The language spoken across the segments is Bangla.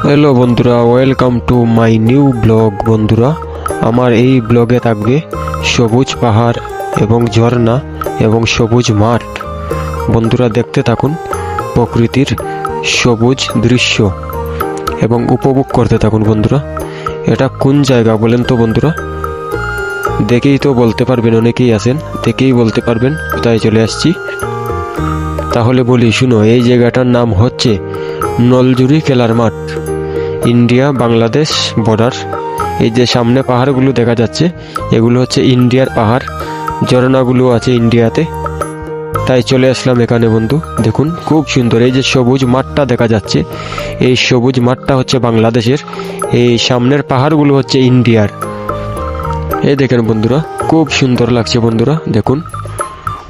হ্যালো বন্ধুরা, welcome to my new blog. বন্ধুরা, আমার এই ব্লগে থাকবে সবুজ পাহাড় এবং ঝর্ণা এবং সবুজ মাঠ। বন্ধুরা, দেখতে থাকুন প্রকৃতির সবুজ দৃশ্য এবং উপভোগ করতে থাকুন। বন্ধুরা, এটা কোন জায়গা বলেন তো? বন্ধুরা, দেখেই তো বলতে পারবেন, অনেকেই আছেন দেখেই বলতে পারবেন কোথায় চলে আসছি। তাহলে বলি শুনো, এই জায়গাটার নাম হচ্ছে নলজুরি খেলার মাঠ, ইন্ডিয়া বাংলাদেশ বর্ডার। এই যে সামনে পাহাড়গুলো দেখা যাচ্ছে, এগুলো হচ্ছে ইন্ডিয়ার পাহাড়, ঝর্ণাগুলো আছে ইন্ডিয়াতে, তাই চলে আসলাম এখানে। বন্ধু দেখুন, খুব সুন্দর। এই যে সবুজ মাঠটা দেখা যাচ্ছে, এই সবুজ মাঠটা হচ্ছে বাংলাদেশের, এই সামনের পাহাড়গুলো হচ্ছে ইন্ডিয়ার। এই দেখেন বন্ধুরা, খুব সুন্দর লাগছে। বন্ধুরা দেখুন,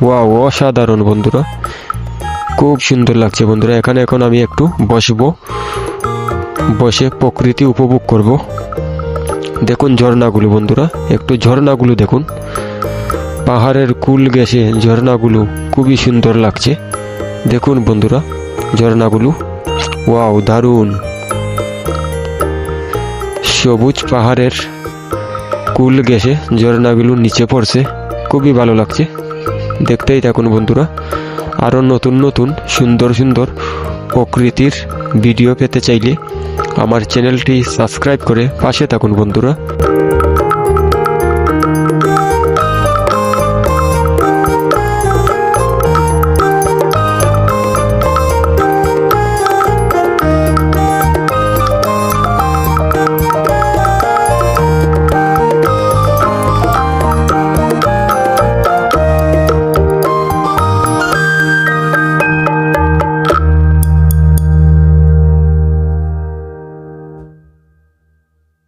ওয়াও, অসাধারণ। বন্ধুরা, খুব সুন্দর লাগছে। বন্ধুরা, এখানে এখন আমি একটু বসে প্রকৃতি উপভোগ করব। দেখুন ঝর্ণাগুলো। বন্ধুরা, একটু ঝর্ণাগুলো দেখুন, পাহাড়ের কুল গেছে ঝর্ণাগুলো, খুবই সুন্দর লাগছে। দেখুন বন্ধুরা ঝর্ণাগুলো, ওয়াও, দারুণ। সবুজ পাহাড়ের কুল গেছে ঝর্ণাগুলো নিচে পড়ছে, খুবই ভালো লাগছে। দেখতেই থাকুন বন্ধুরা, আরও নতুন নতুন সুন্দর সুন্দর প্রকৃতির ভিডিও পেতে চাইলে আমার চ্যানেলটি সাবস্ক্রাইব করে পাশে থাকুন বন্ধুরা।